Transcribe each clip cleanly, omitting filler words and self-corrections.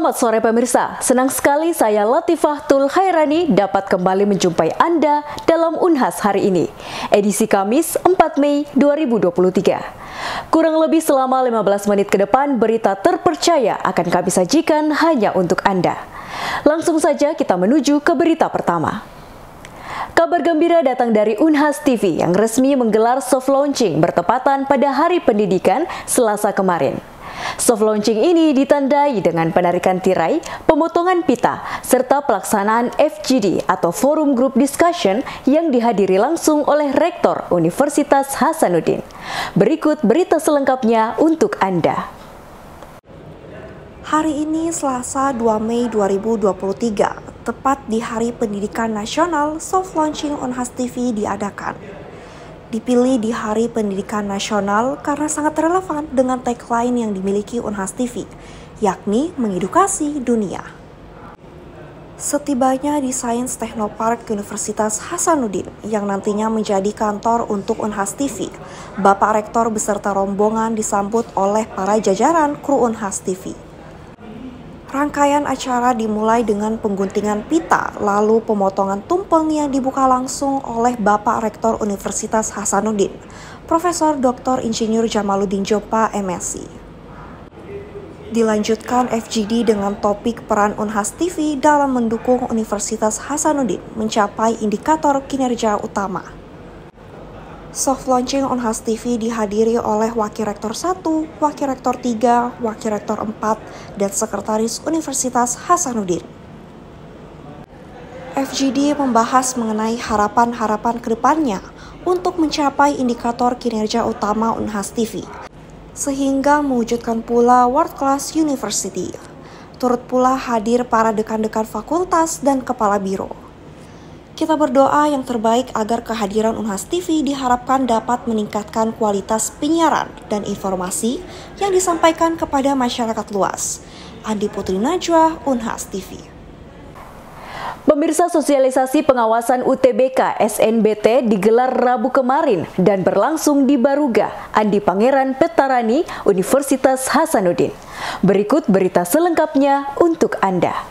Selamat sore pemirsa, senang sekali saya Latifah Tul Khairani dapat kembali menjumpai Anda dalam Unhas hari ini, edisi Kamis 4 Mei 2023. Kurang lebih selama 15 menit ke depan berita terpercaya akan kami sajikan hanya untuk Anda. Langsung saja kita menuju ke berita pertama. Kabar gembira datang dari Unhas TV yang resmi menggelar soft launching bertepatan pada Hari Pendidikan Selasa kemarin. Soft launching ini ditandai dengan penarikan tirai, pemotongan pita, serta pelaksanaan FGD atau Forum Group Discussion yang dihadiri langsung oleh Rektor Universitas Hasanuddin. Berikut berita selengkapnya untuk Anda. Hari ini Selasa 2 Mei 2023, tepat di Hari Pendidikan Nasional, soft launching Unhas TV diadakan. Dipilih di Hari Pendidikan Nasional karena sangat relevan dengan tagline yang dimiliki Unhas TV, yakni mengedukasi dunia. Setibanya di Sains Technopark Universitas Hasanuddin yang nantinya menjadi kantor untuk Unhas TV, Bapak Rektor beserta rombongan disambut oleh para jajaran kru Unhas TV. Rangkaian acara dimulai dengan pengguntingan pita, lalu pemotongan tumpeng yang dibuka langsung oleh Bapak Rektor Universitas Hasanuddin, Profesor Dr. Insinyur Jamaluddin Jompa, MSc. Dilanjutkan FGD dengan topik peran Unhas TV dalam mendukung Universitas Hasanuddin mencapai indikator kinerja utama. Soft launching Unhas TV dihadiri oleh Wakil Rektor 1, Wakil Rektor 3, Wakil Rektor 4, dan Sekretaris Universitas Hasanuddin. FGD membahas mengenai harapan-harapan ke depannya untuk mencapai indikator kinerja utama Unhas TV, sehingga mewujudkan pula World Class University. Turut pula hadir para dekan-dekan fakultas dan kepala biro. Kita berdoa yang terbaik agar kehadiran Unhas TV diharapkan dapat meningkatkan kualitas penyiaran dan informasi yang disampaikan kepada masyarakat luas. Andi Putri Najwa, Unhas TV. Pemirsa, sosialisasi pengawasan UTBK SNBT digelar Rabu kemarin dan berlangsung di Baruga, Andi Pangeran Petarani, Universitas Hasanuddin. Berikut berita selengkapnya untuk Anda.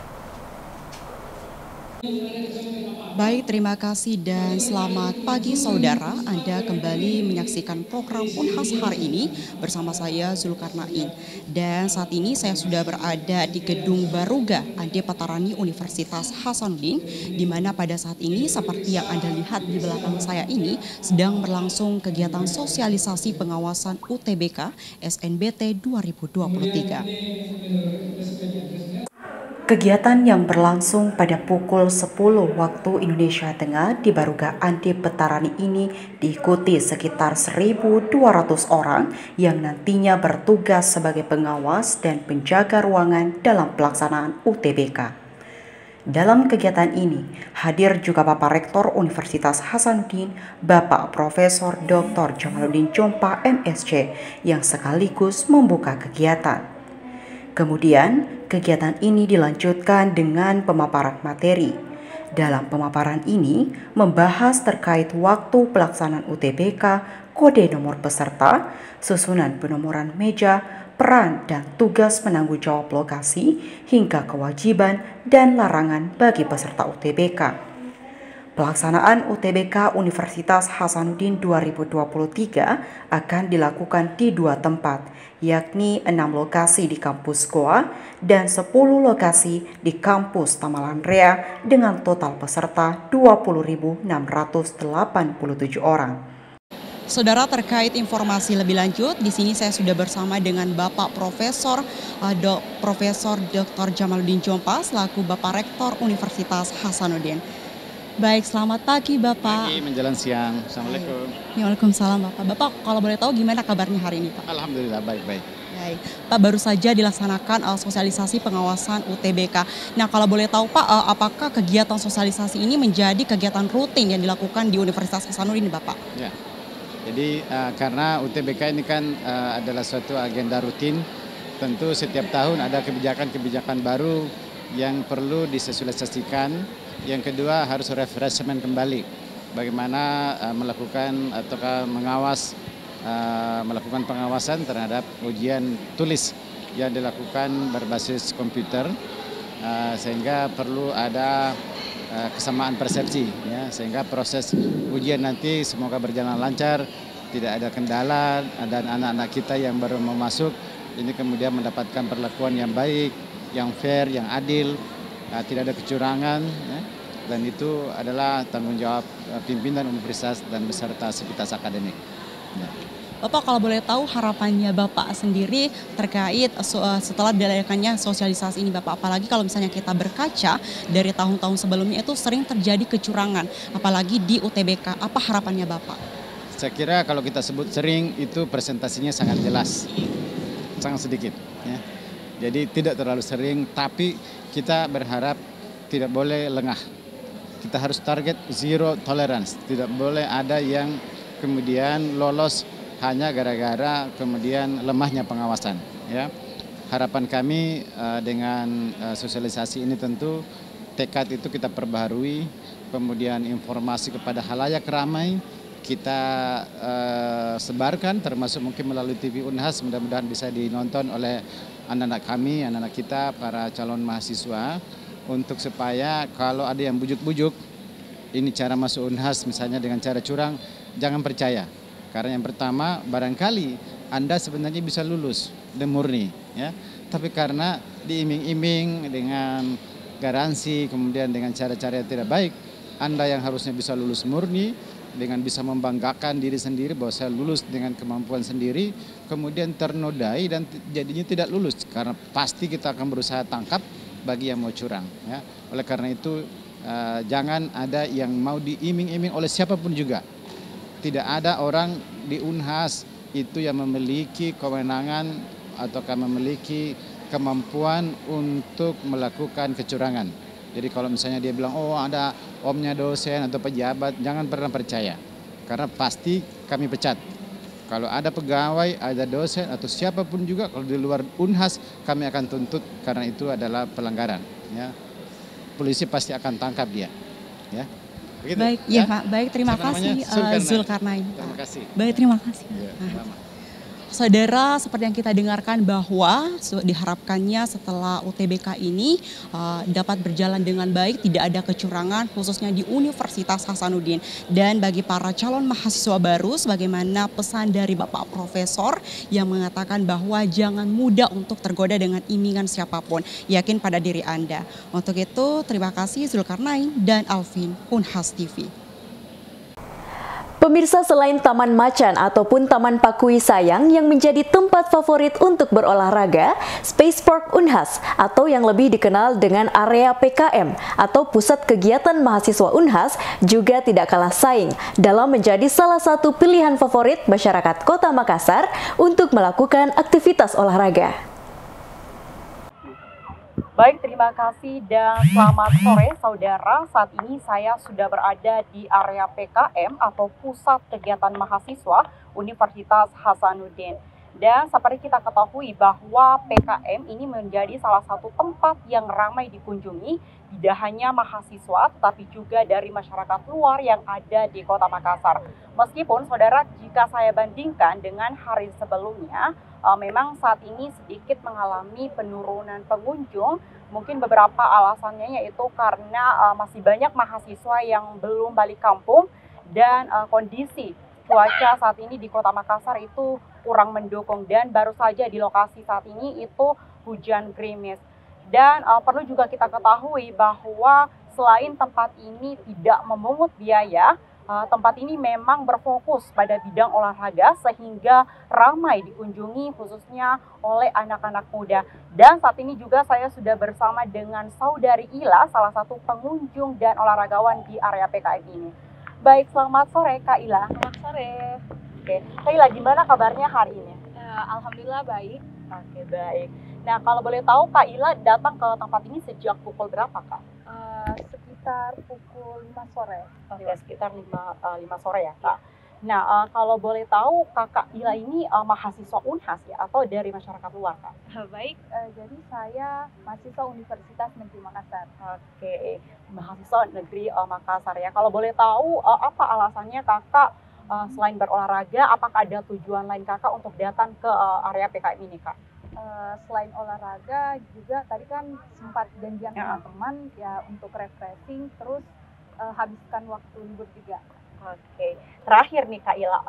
Baik, terima kasih dan selamat pagi saudara. Anda kembali menyaksikan program Unhas hari ini bersama saya Zulkarnain. Dan saat ini saya sudah berada di Gedung Baruga Andi Petarani Universitas Hasanuddin, di mana pada saat ini seperti yang Anda lihat di belakang saya ini sedang berlangsung kegiatan sosialisasi pengawasan UTBK SNBT 2023. Kegiatan yang berlangsung pada pukul 10 waktu Indonesia Tengah di Baruga Andi Petarani ini diikuti sekitar 1.200 orang yang nantinya bertugas sebagai pengawas dan penjaga ruangan dalam pelaksanaan UTBK. Dalam kegiatan ini hadir juga Bapak Rektor Universitas Hasanuddin, Bapak Profesor Dr. Jamaluddin Jompa, MSc, yang sekaligus membuka kegiatan. Kemudian, kegiatan ini dilanjutkan dengan pemaparan materi. Dalam pemaparan ini, membahas terkait waktu pelaksanaan UTBK, kode nomor peserta, susunan penomoran meja, peran dan tugas penanggung jawab lokasi, hingga kewajiban dan larangan bagi peserta UTBK. Pelaksanaan UTBK Universitas Hasanuddin 2023 akan dilakukan di 2 tempat, yakni 6 lokasi di kampus Goa dan 10 lokasi di kampus Tamalan Rea dengan total peserta 20.687 orang. Saudara, terkait informasi lebih lanjut, di sini saya sudah bersama dengan Bapak Profesor Dr. Jamaluddin Jompa selaku Bapak Rektor Universitas Hasanuddin. Baik, selamat pagi Bapak. Pagi menjelang siang. Assalamualaikum. Waalaikumsalam Bapak. Bapak, kalau boleh tahu gimana kabarnya hari ini Pak? Alhamdulillah baik-baik. Baik, Pak, baru saja dilaksanakan sosialisasi pengawasan UTBK. Nah, kalau boleh tahu Pak, apakah kegiatan sosialisasi ini menjadi kegiatan rutin yang dilakukan di Universitas Hasanuddin Bapak? Ya, jadi karena UTBK ini kan adalah suatu agenda rutin, tentu setiap tahun ada kebijakan-kebijakan baru yang perlu disosialisasikan. Yang kedua harus refreshment kembali, bagaimana melakukan ataukah melakukan pengawasan terhadap ujian tulis yang dilakukan berbasis komputer, sehingga perlu ada kesamaan persepsi, ya, sehingga proses ujian nanti semoga berjalan lancar, tidak ada kendala, dan anak-anak kita yang baru mau masuk ini kemudian mendapatkan perlakuan yang baik, yang fair, yang adil, tidak ada kecurangan, ya, dan itu adalah tanggung jawab pimpinan universitas dan beserta sivitas akademik. Ya. Bapak, kalau boleh tahu harapannya Bapak sendiri terkait setelah diadakannya sosialisasi ini Bapak, apalagi kalau misalnya kita berkaca dari tahun-tahun sebelumnya itu sering terjadi kecurangan, apalagi di UTBK, apa harapannya Bapak? Saya kira kalau kita sebut sering itu presentasinya sangat jelas, sangat sedikit, ya. Jadi tidak terlalu sering, tapi kita berharap tidak boleh lengah. Kita harus target zero tolerance, tidak boleh ada yang kemudian lolos hanya gara-gara kemudian lemahnya pengawasan, ya. Harapan kami dengan sosialisasi ini tentu tekad itu kita perbaharui, kemudian informasi kepada halayak ramai kita sebarkan, termasuk mungkin melalui TV Unhas, mudah-mudahan bisa dinonton oleh anak-anak kami, anak-anak kita, para calon mahasiswa, untuk supaya kalau ada yang bujuk-bujuk, ini cara masuk Unhas misalnya dengan cara curang, jangan percaya. Karena yang pertama, barangkali Anda sebenarnya bisa lulus dan murni, ya. Tapi karena diiming-iming dengan garansi, kemudian dengan cara-cara yang tidak baik, Anda yang harusnya bisa lulus murni, dengan bisa membanggakan diri sendiri bahwa saya lulus dengan kemampuan sendiri, kemudian ternodai dan jadinya tidak lulus. Karena pasti kita akan berusaha tangkap bagi yang mau curang, ya. Oleh karena itu, jangan ada yang mau diiming-iming oleh siapapun juga. Tidak ada orang di Unhas itu yang memiliki kewenangan ataukah memiliki kemampuan untuk melakukan kecurangan. Jadi kalau misalnya dia bilang, oh ada omnya dosen atau pejabat, jangan pernah percaya. Karena pasti kami pecat. Kalau ada pegawai, ada dosen atau siapapun juga, kalau di luar Unhas kami akan tuntut karena itu adalah pelanggaran, ya. Polisi pasti akan tangkap dia, ya. Begitu, baik, ya Pak. Baik, terima kasih Zulkarnain. Terima kasih. Baik, terima kasih. Ya, Saudara, seperti yang kita dengarkan bahwa diharapkannya setelah UTBK ini dapat berjalan dengan baik, tidak ada kecurangan khususnya di Universitas Hasanuddin. Dan bagi para calon mahasiswa baru, sebagaimana pesan dari Bapak Profesor yang mengatakan bahwa jangan mudah untuk tergoda dengan imingan siapapun, yakin pada diri Anda. Untuk itu, terima kasih Zulkarnain dan Alvin, Unhas TV. Pemirsa, selain Taman Macan ataupun Taman Pakui Sayang yang menjadi tempat favorit untuk berolahraga, Space Park Unhas atau yang lebih dikenal dengan area PKM atau Pusat Kegiatan Mahasiswa Unhas juga tidak kalah saing dalam menjadi salah satu pilihan favorit masyarakat Kota Makassar untuk melakukan aktivitas olahraga. Baik, terima kasih dan selamat sore saudara. Saat ini saya sudah berada di area PKM atau Pusat Kegiatan Mahasiswa Universitas Hasanuddin. Dan seperti kita ketahui bahwa PKM ini menjadi salah satu tempat yang ramai dikunjungi, tidak hanya mahasiswa tetapi juga dari masyarakat luar yang ada di Kota Makassar. Meskipun saudara, jika saya bandingkan dengan hari sebelumnya, memang saat ini sedikit mengalami penurunan pengunjung. Mungkin beberapa alasannya yaitu karena masih banyak mahasiswa yang belum balik kampung dan kondisi cuaca saat ini di Kota Makassar itu kurang mendukung, dan baru saja di lokasi saat ini itu hujan gerimis. Dan perlu juga kita ketahui bahwa selain tempat ini tidak memungut biaya, tempat ini memang berfokus pada bidang olahraga sehingga ramai dikunjungi khususnya oleh anak-anak muda. Dan saat ini juga saya sudah bersama dengan Saudari Ila, salah satu pengunjung dan olahragawan di area PKM ini. Baik, selamat sore Kak Ila. Selamat sore. Oke, Kak Ila, gimana kabarnya hari ini? Alhamdulillah baik. Oke, baik. Nah, kalau boleh tahu Kak Ila datang ke tempat ini sejak pukul berapa, Kak? Sekitar pukul 5 sore. Oke, sekitar 5 sore ya, Kak. Nah, kalau boleh tahu Kakak Ila ini mahasiswa Unhas ya atau dari masyarakat luar, Kak? Baik, jadi saya mahasiswa Universitas Negeri Makassar. Oke, mahasiswa negeri Makassar ya. Kalau boleh tahu apa alasannya Kakak selain berolahraga, apakah ada tujuan lain Kakak untuk datang ke area PKM ini, Kak? Selain olahraga juga tadi kan sempat janjian sama teman ya untuk refreshing, terus habiskan waktu libur juga. Oke, terakhir nih Kak Ila,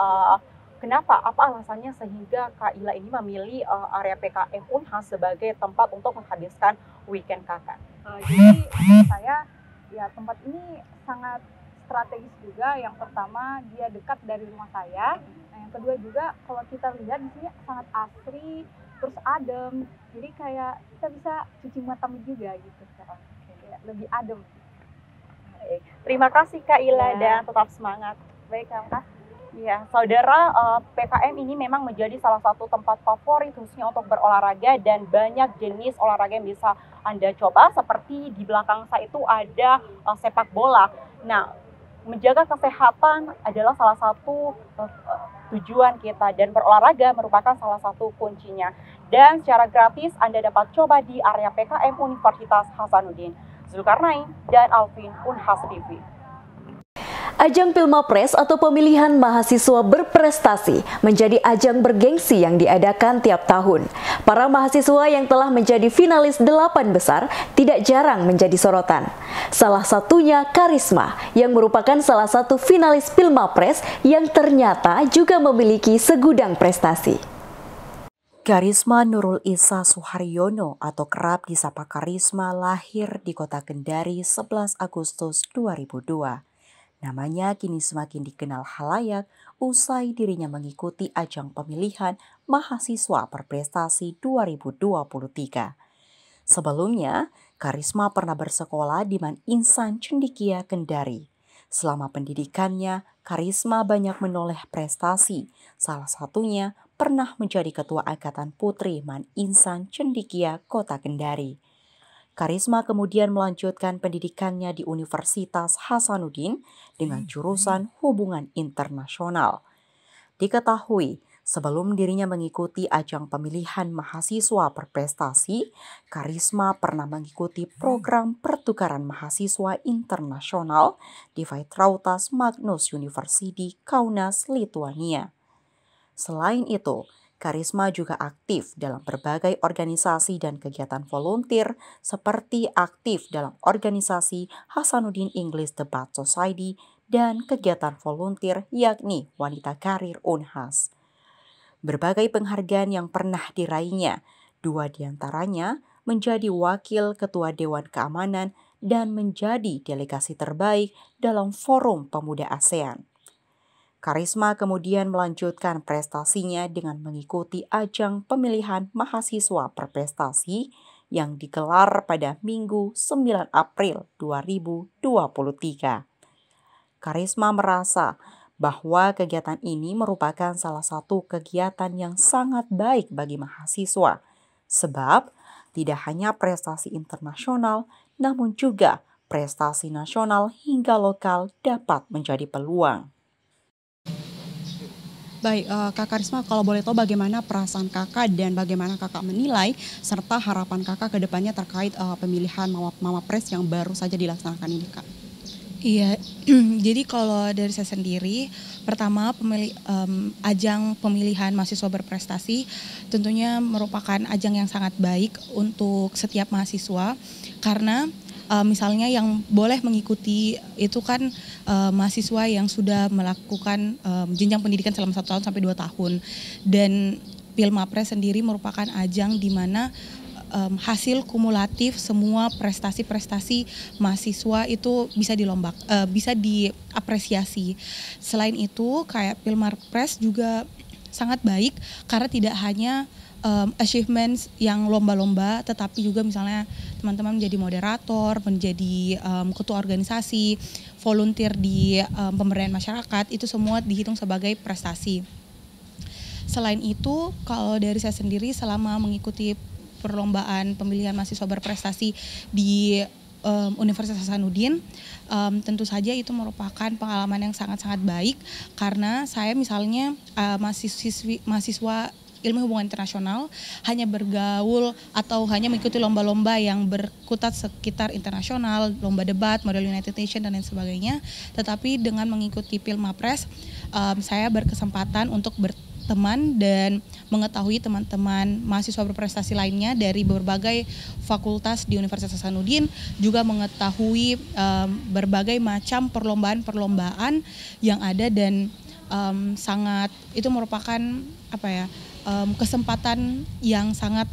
kenapa, apa alasannya sehingga Kak Ila ini memilih area PKM Unhas sebagai tempat untuk menghabiskan weekend Kakak? Jadi menurut saya ya tempat ini sangat strategis juga. Yang pertama dia dekat dari rumah saya. Nah, yang kedua juga kalau kita lihat di sini sangat asri, terus adem. Jadi kayak kita bisa cuci mata juga gitu sekarang. Kayak lebih adem. Baik. Terima kasih Kak Ila dan tetap semangat. Baik, Kak. Ya, saudara, PKM ini memang menjadi salah satu tempat favorit khususnya untuk berolahraga dan banyak jenis olahraga yang bisa Anda coba. Seperti di belakang saya itu ada sepak bola. Nah, menjaga kesehatan adalah salah satu tujuan kita dan berolahraga merupakan salah satu kuncinya. Dan secara gratis Anda dapat coba di area PKM Universitas Hasanuddin. Zulkarnain dan Alvin, Unhas TV. Ajang Pilmapres atau pemilihan mahasiswa berprestasi menjadi ajang bergengsi yang diadakan tiap tahun. Para mahasiswa yang telah menjadi finalis 8 besar tidak jarang menjadi sorotan. Salah satunya Karisma yang merupakan salah satu finalis Pilmapres yang ternyata juga memiliki segudang prestasi. Karisma Nurul Isa Suharyono atau kerap disapa Karisma lahir di kota Kendari 11 Agustus 2002. Namanya kini semakin dikenal khalayak usai dirinya mengikuti ajang pemilihan mahasiswa berprestasi 2023. Sebelumnya, Karisma pernah bersekolah di Man Insan Cendekia Kendari. Selama pendidikannya, Karisma banyak menoleh prestasi. Salah satunya pernah menjadi ketua angkatan putri Man Insan Cendekia Kota Kendari. Karisma kemudian melanjutkan pendidikannya di Universitas Hasanuddin dengan jurusan Hubungan Internasional. Diketahui, sebelum dirinya mengikuti ajang pemilihan mahasiswa berprestasi, Karisma pernah mengikuti program pertukaran mahasiswa internasional di Vytautas Magnus University Kaunas, Lituania. Selain itu, Karisma juga aktif dalam berbagai organisasi dan kegiatan volunteer seperti aktif dalam organisasi Hasanuddin English Debat Society dan kegiatan volunteer yakni Wanita Karir Unhas. Berbagai penghargaan yang pernah diraihnya, 2 diantaranya menjadi wakil ketua Dewan Keamanan dan menjadi delegasi terbaik dalam Forum Pemuda ASEAN. Karisma kemudian melanjutkan prestasinya dengan mengikuti ajang pemilihan mahasiswa berprestasi yang digelar pada Minggu 9 April 2023. Karisma merasa bahwa kegiatan ini merupakan salah satu kegiatan yang sangat baik bagi mahasiswa, sebab tidak hanya prestasi internasional, namun juga prestasi nasional hingga lokal dapat menjadi peluang. Baik, Kak Karisma, kalau boleh tahu bagaimana perasaan kakak dan bagaimana kakak menilai serta harapan kakak ke depannya terkait pemilihan Mawapres yang baru saja dilaksanakan ini, Kak? Iya, jadi kalau dari saya sendiri, pertama ajang pemilihan mahasiswa berprestasi tentunya merupakan ajang yang sangat baik untuk setiap mahasiswa karena misalnya yang boleh mengikuti itu kan mahasiswa yang sudah melakukan jenjang pendidikan selama 1 tahun sampai 2 tahun. Dan Pilmapres sendiri merupakan ajang di mana hasil kumulatif semua prestasi-prestasi mahasiswa itu bisa diapresiasi. Selain itu kayak Pilmapres juga sangat baik karena tidak hanya achievements yang lomba-lomba, tetapi juga misalnya teman-teman menjadi moderator, menjadi ketua organisasi, volunteer di pemberdayaan masyarakat, itu semua dihitung sebagai prestasi. Selain itu, kalau dari saya sendiri selama mengikuti perlombaan pemilihan mahasiswa berprestasi di Universitas Hasanuddin, tentu saja itu merupakan pengalaman yang sangat-sangat baik karena saya misalnya mahasiswa Ilmu Hubungan Internasional hanya bergaul atau hanya mengikuti lomba-lomba yang berkutat sekitar internasional, lomba debat, model United Nations dan lain sebagainya. Tetapi dengan mengikuti Pilmapres, saya berkesempatan untuk teman dan mengetahui teman-teman mahasiswa berprestasi lainnya dari berbagai fakultas di Universitas Hasanuddin, juga mengetahui berbagai macam perlombaan-perlombaan yang ada, dan sangat itu merupakan kesempatan yang sangat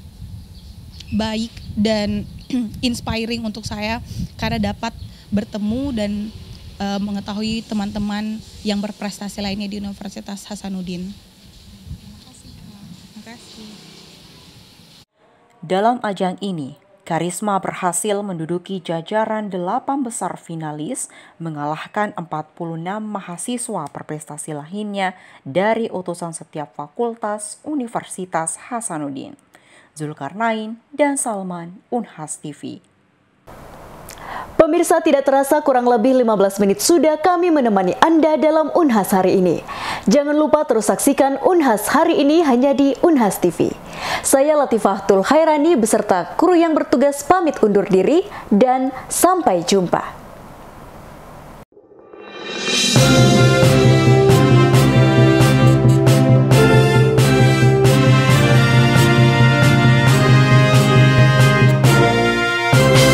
baik dan inspiring untuk saya karena dapat bertemu dan mengetahui teman-teman yang berprestasi lainnya di Universitas Hasanuddin. Dalam ajang ini, Karisma berhasil menduduki jajaran 8 besar finalis, mengalahkan 46 mahasiswa berprestasi lainnya dari utusan setiap fakultas Universitas Hasanuddin. Zulkarnain dan Salman, Unhas TV. Pemirsa, tidak terasa kurang lebih 15 menit sudah kami menemani Anda dalam Unhas hari ini. Jangan lupa terus saksikan Unhas hari ini hanya di Unhas TV. Saya Latifah Tul Khairani beserta kru yang bertugas pamit undur diri dan sampai jumpa.